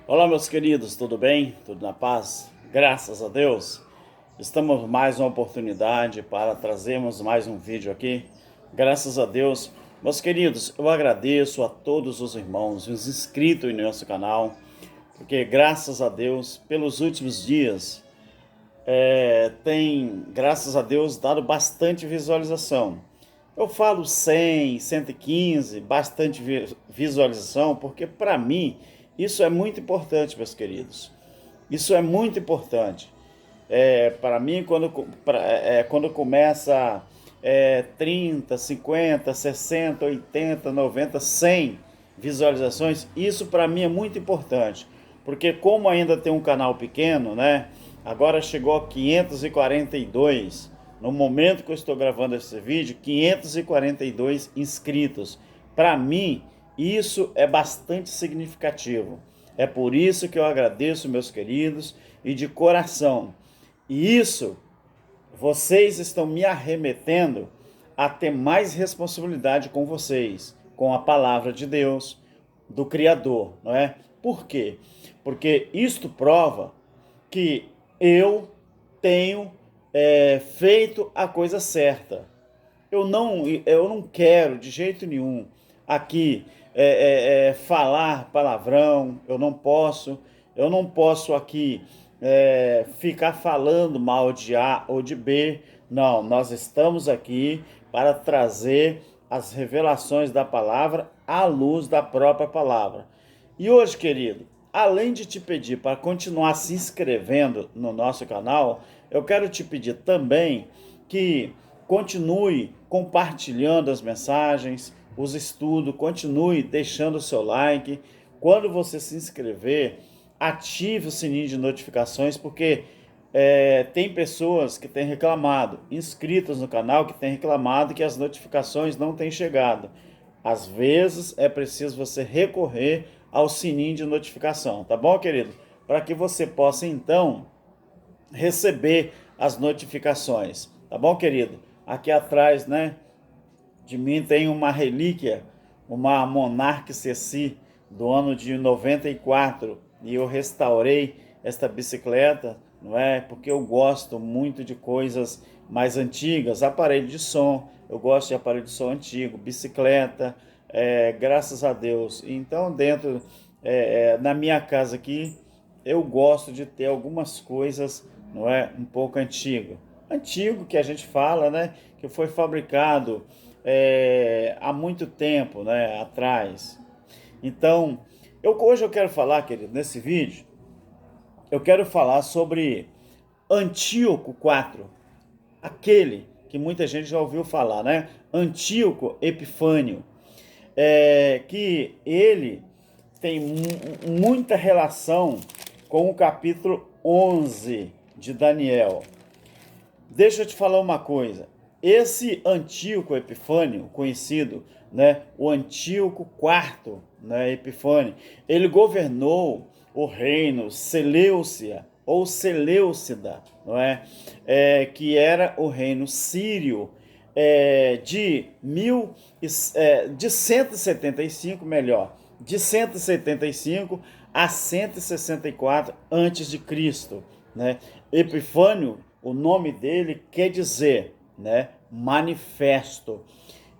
Olá, meus queridos, tudo bem? Tudo na paz? Graças a Deus. Estamos mais uma oportunidade para trazermos mais um vídeo aqui. Graças a Deus. Meus queridos, eu agradeço a todos os irmãos, os inscritos no nosso canal, porque graças a Deus, pelos últimos dias, tem, graças a Deus, dado bastante visualização. Eu falo 100, 115, bastante visualização, porque para mim isso é muito importante, meus queridos. Isso é muito importante. Para mim, quando começa 30, 50, 60, 80, 90, 100 visualizações, isso para mim é muito importante. Porque como ainda tem um canal pequeno, né? Agora chegou a 542. No momento que eu estou gravando esse vídeo, 542 inscritos. Para mim, isso é bastante significativo. É por isso que eu agradeço, meus queridos, e de coração. E isso, vocês estão me arremetendo a ter mais responsabilidade com vocês, com a palavra de Deus, do Criador, não é? Por quê? Porque isto prova que eu tenho feito a coisa certa. Eu não quero de jeito nenhum aqui falar palavrão, eu não posso aqui ficar falando mal de A ou de B. Não, nós estamos aqui para trazer as revelações da palavra à luz da própria palavra. E hoje, querido, além de te pedir para continuar se inscrevendo no nosso canal, eu quero te pedir também que continue compartilhando as mensagens, os estudos, continue deixando o seu like. Quando você se inscrever, ative o sininho de notificações, porque tem pessoas que têm reclamado, inscritos no canal que têm reclamado que as notificações não têm chegado. Às vezes é preciso você recorrer ao sininho de notificação, tá bom, querido? Para que você possa então receber as notificações, tá bom, querido? Aqui atrás, né, de mim tem uma relíquia, uma Monarch CC do ano de 94, e eu restaurei esta bicicleta, não é? Porque eu gosto muito de coisas mais antigas, aparelho de som, eu gosto de aparelho de som antigo, bicicleta, graças a Deus. Então, na minha casa aqui, eu gosto de ter algumas coisas, não é, um pouco antigo que a gente fala, né, que foi fabricado há muito tempo, né, atrás. Então, hoje eu quero falar, querido, nesse vídeo, eu quero falar sobre Antíoco IV, aquele que muita gente já ouviu falar, né? Antíoco Epifânio, que ele tem muita relação com o capítulo 11 de Daniel. Deixa eu te falar uma coisa. Esse Antíoco Epifânio, conhecido, né, o Antíoco IV, né, Epifânio, ele governou o reino Seleucia ou Seleucida, não é? Que era o reino sírio de 175, melhor, de 175 a 164 antes de Cristo, né? Epifânio, o nome dele quer dizer, né, manifesto.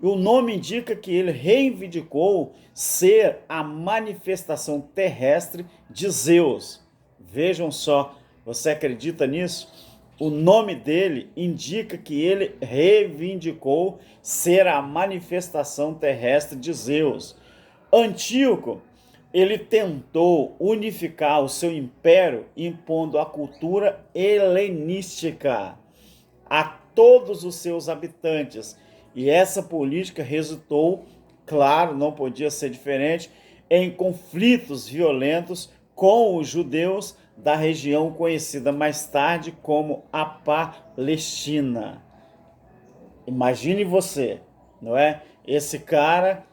E o nome indica que ele reivindicou ser a manifestação terrestre de Zeus. Vejam só, você acredita nisso? O nome dele indica que ele reivindicou ser a manifestação terrestre de Zeus. Antíoco, ele tentou unificar o seu império impondo a cultura helenística a todos os seus habitantes. E essa política resultou, claro, não podia ser diferente, em conflitos violentos com os judeus da região conhecida mais tarde como a Palestina. Imagine você, não é? Esse cara,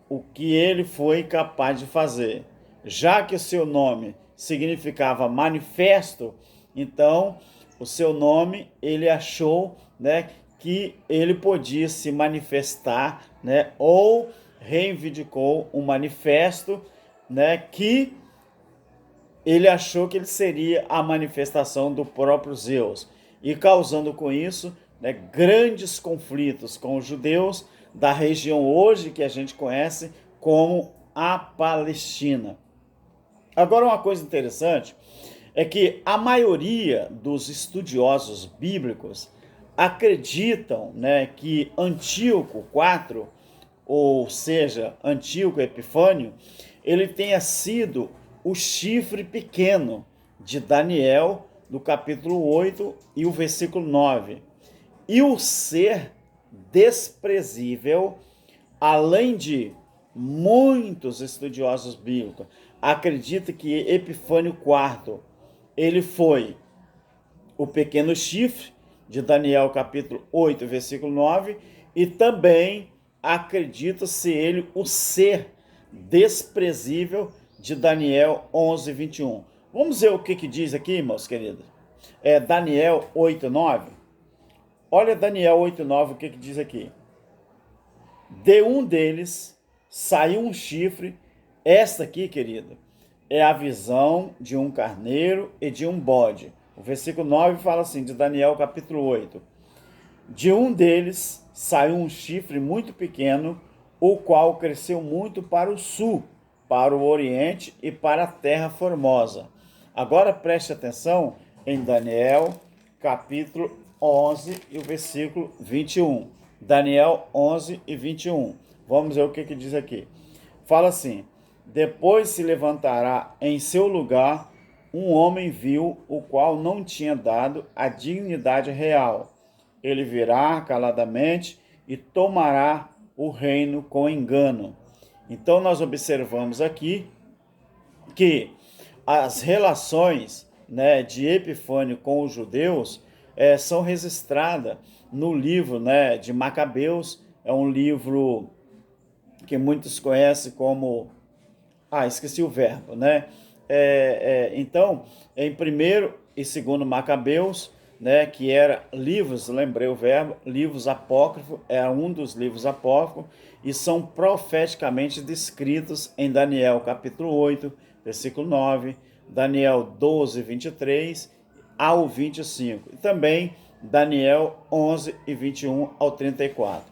o que ele foi capaz de fazer. Já que o seu nome significava manifesto, então o seu nome ele achou, né, que ele podia se manifestar, né, ou reivindicou um manifesto, né, que ele achou que ele seria a manifestação do próprio Zeus, e causando com isso, né, grandes conflitos com os judeus da região hoje que a gente conhece como a Palestina. Agora, uma coisa interessante é que a maioria dos estudiosos bíblicos acreditam, né, que Antíoco IV, ou seja, Antíoco Epifânio, ele tenha sido o chifre pequeno de Daniel, no capítulo 8 e o versículo 9. E o ser desprezível, além de muitos estudiosos bíblicos, acreditam que Epifânio IV, ele foi o pequeno chifre de Daniel capítulo 8, versículo 9, e também acredita ser ele o ser desprezível de Daniel 11, 21. Vamos ver o que diz aqui, meus queridos. Daniel 8, 9. Olha Daniel 8, 9, o que diz aqui. De um deles saiu um chifre. Esta aqui, querido, é a visão de um carneiro e de um bode. O versículo 9 fala assim, de Daniel capítulo 8. De um deles saiu um chifre muito pequeno, o qual cresceu muito para o sul, para o oriente e para a terra formosa. Agora preste atenção em Daniel capítulo 11 e o versículo 21. Daniel 11 e 21. Vamos ver o que diz aqui. Fala assim: depois se levantará em seu lugar um homem vil, o qual não tinha dado a dignidade real. Ele virá caladamente e tomará o reino com engano. Então nós observamos aqui que as relações, né, de Epifânio com os judeus são registradas no livro, né, de Macabeus. É um livro que muitos conhecem como... esqueci o verbo, né? Então, em primeiro e segundo Macabeus, né, que era livros, lembrei o verbo, livros apócrifos, é um dos livros apócrifos, e são profeticamente descritos em Daniel capítulo 8, versículo 9, Daniel 12, 23 ao 25, e também Daniel 11 e 21 ao 34.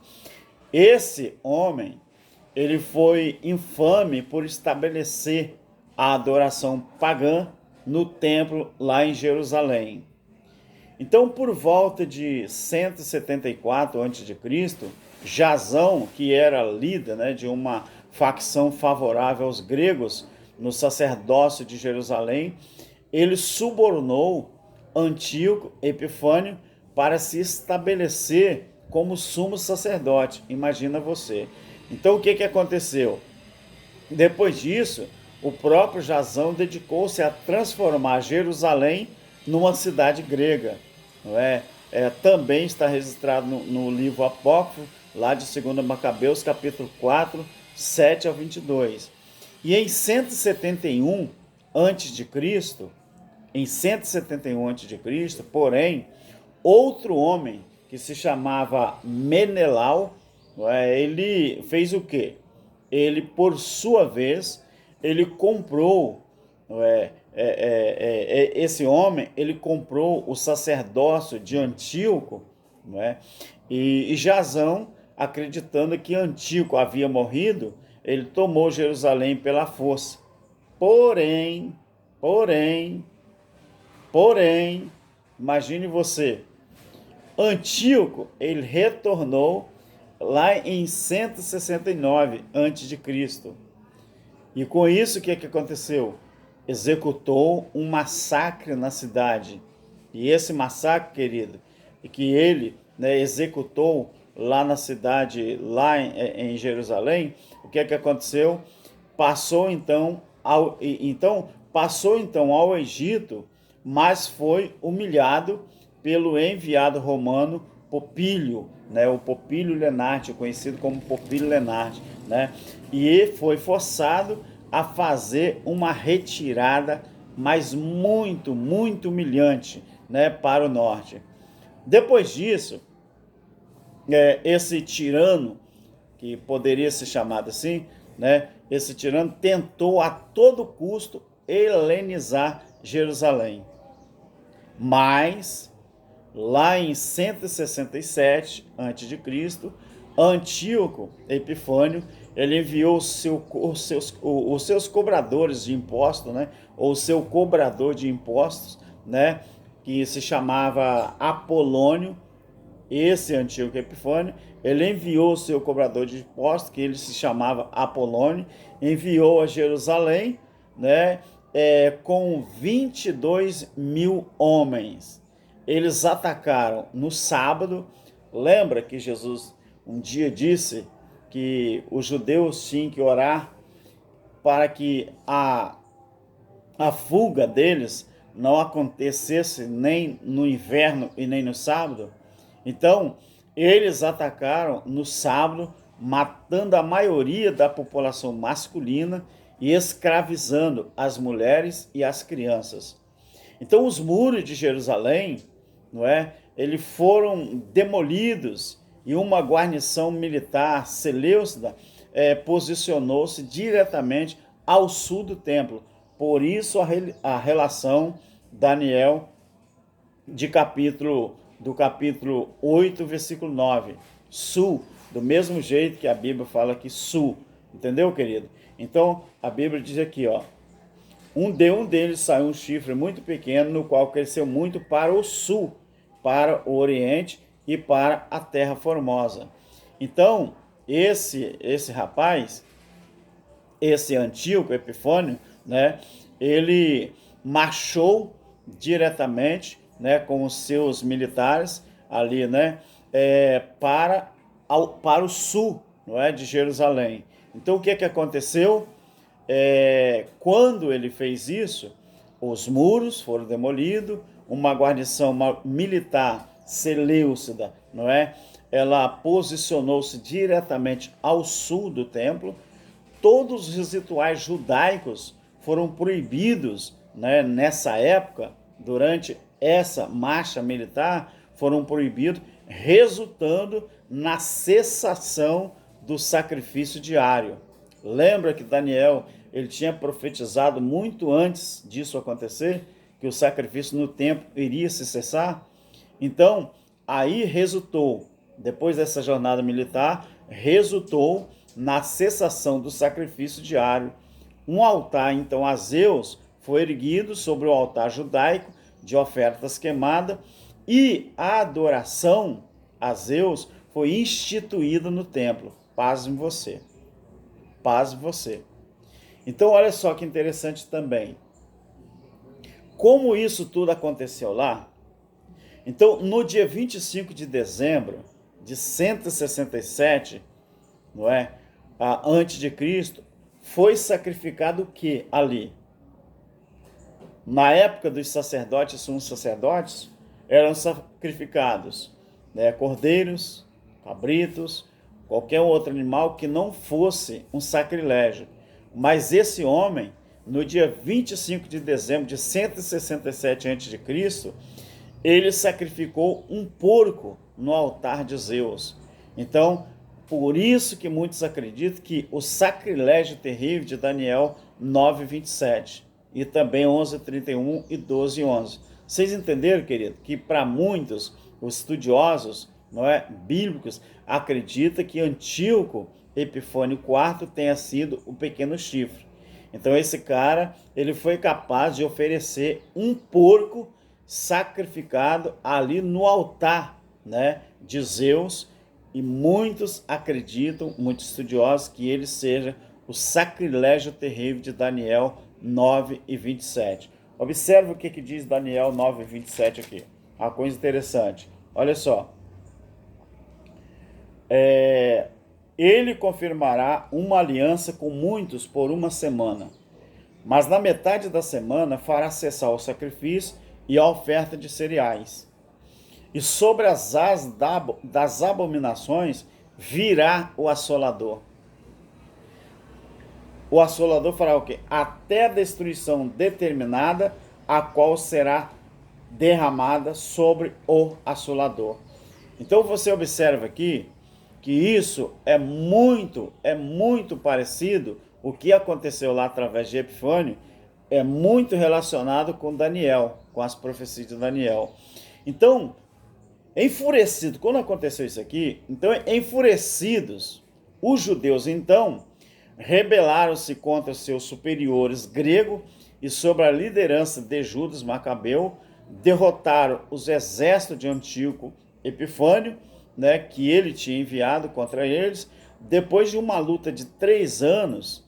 Esse homem, ele foi infame por estabelecer a adoração pagã no templo lá em Jerusalém. Então, por volta de 174 a.C., Jasão, que era líder, né, de uma facção favorável aos gregos no sacerdócio de Jerusalém, ele subornou Antíoco Epifânio para se estabelecer como sumo sacerdote. Imagina você. Então, o que aconteceu? Depois disso, o próprio Jasão dedicou-se a transformar Jerusalém numa cidade grega. Não é? Também está registrado no livro apócrifo, lá de 2 Macabeus, capítulo 4, 7 ao 22. E em 171 a.C., porém, outro homem que se chamava Menelau, ele fez o quê? Ele, por sua vez, ele comprou, esse homem, ele comprou o sacerdócio de Antíoco, e Jasão, acreditando que Antíoco havia morrido, ele tomou Jerusalém pela força. Porém, imagine você, Antíoco, ele retornou lá em 169 a.C. E com isso, o que aconteceu? Executou um massacre na cidade. E esse massacre, querido, que ele, executou lá na cidade, lá em Jerusalém, o que aconteceu? Passou então ao Egito, mas foi humilhado pelo enviado romano Popílio, o Popílio Lenarte, conhecido como Popílio Lenarte, e foi forçado a fazer uma retirada, mas muito, muito humilhante, para o norte. Depois disso, esse tirano, que poderia ser chamado assim, esse tirano tentou a todo custo helenizar Jerusalém. Mas, lá em 167 a.C., Antíoco Epifânio, ele enviou os seus cobradores de impostos, né? Ou seu cobrador de impostos, né? Que se chamava Apolônio. Esse Antíoco Epifânio, ele enviou o seu cobrador de impostos, que ele se chamava Apolônio, enviou a Jerusalém, né, com 22 mil homens. Eles atacaram no sábado. Lembra que Jesus um dia disse que os judeus tinham que orar para que a fuga deles não acontecesse nem no inverno e nem no sábado? Então, eles atacaram no sábado, matando a maioria da população masculina e escravizando as mulheres e as crianças. Então, os muros de Jerusalém, não é, eles foram demolidos e uma guarnição militar seleucida posicionou-se diretamente ao sul do templo. Por isso a relação Daniel do capítulo 8, versículo 9. Sul, do mesmo jeito que a Bíblia fala que sul. Entendeu, querido? Então, a Bíblia diz aqui, ó. De um deles saiu um chifre muito pequeno, no qual cresceu muito para o sul, para o oriente e para a terra formosa. Então, esse rapaz, esse Antíoco Epifânio, né, ele marchou diretamente, né, com os seus militares ali, né, para o sul, não é, de Jerusalém. Então, o que aconteceu? Quando ele fez isso, os muros foram demolidos, uma guarnição militar seleucida, não é? Ela posicionou-se diretamente ao sul do templo. Todos os rituais judaicos foram proibidos, né, nessa época, durante essa marcha militar, foram proibidos, resultando na cessação do sacrifício diário. Lembra que Daniel ele tinha profetizado muito antes disso acontecer, que o sacrifício no templo iria se cessar? Então, aí resultou, depois dessa jornada militar, resultou na cessação do sacrifício diário. Um altar, então, a Zeus foi erguido sobre o altar judaico de ofertas queimadas e a adoração a Zeus foi instituída no templo. Pasme você. Pasme você. Então, olha só que interessante também. Como isso tudo aconteceu lá? Então, no dia 25 de dezembro de 167, não é? Antes de Cristo, foi sacrificado o que ali? Na época dos sacerdotes, sumos sacerdotes, eram sacrificados, né, cordeiros, cabritos, qualquer outro animal que não fosse um sacrilégio. Mas esse homem, no dia 25 de dezembro de 167 a.C., ele sacrificou um porco no altar de Zeus. Então, por isso que muitos acreditam que o sacrilégio terrível de Daniel 9:27 e também 11:31 e 12:11. Vocês entenderam, querido, que para muitos os estudiosos, não é, bíblicos, acreditam que Antíoco Epifânio IV tenha sido o pequeno chifre. Então esse cara, ele foi capaz de oferecer um porco sacrificado ali no altar, né, de Zeus, e muitos acreditam, muitos estudiosos, que ele seja o sacrilégio terrível de Daniel 9:27. Observe o que diz Daniel 9:27 aqui. Uma coisa interessante. Olha só. Ele confirmará uma aliança com muitos por uma semana, mas na metade da semana fará cessar o sacrifício e a oferta de cereais. E sobre as asas das abominações virá o assolador. O assolador fará o quê? Até a destruição determinada, a qual será derramada sobre o assolador. Então você observa aqui que isso é muito parecido o que aconteceu lá através de Epifânio, é muito relacionado com Daniel, com as profecias de Daniel. Então, enfurecido, quando aconteceu isso aqui, então enfurecidos, os judeus então rebelaram-se contra seus superiores grego e sob a liderança de Judas Macabeu, derrotaram os exércitos de Antíoco Epifânio, né, que ele tinha enviado contra eles. Depois de uma luta de 3 anos,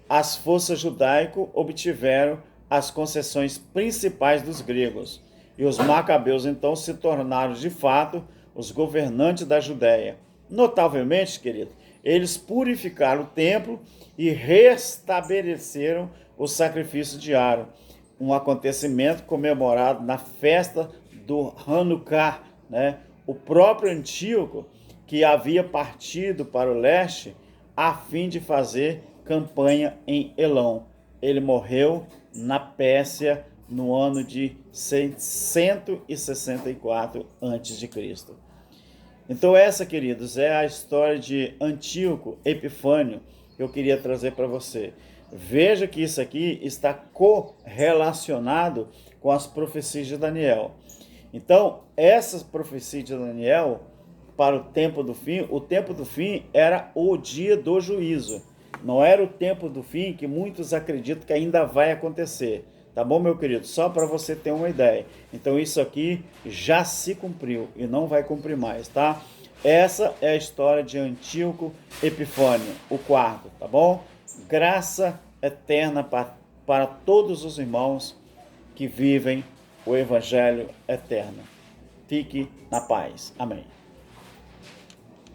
as forças judaicas obtiveram as concessões principais dos gregos. E os macabeus então se tornaram de fato os governantes da Judéia. Notavelmente, querido, eles purificaram o templo e restabeleceram o sacrifício diário, um acontecimento comemorado na festa do Hanukkah, né? O próprio Antíoco, que havia partido para o leste a fim de fazer campanha em Elão. Ele morreu na Pérsia no ano de 164 a.C. Então essa, queridos, é a história de Antíoco Epifânio que eu queria trazer para você. Veja que isso aqui está correlacionado com as profecias de Daniel. Então, essas profecias de Daniel, para o tempo do fim era o dia do juízo. Não era o tempo do fim que muitos acreditam que ainda vai acontecer. Tá bom, meu querido? Só para você ter uma ideia. Então, isso aqui já se cumpriu e não vai cumprir mais, tá? Essa é a história de Antíoco Epifânio, o quarto, tá bom? Graça eterna para todos os irmãos que vivem o Evangelho eterno. Fique na paz. Amém.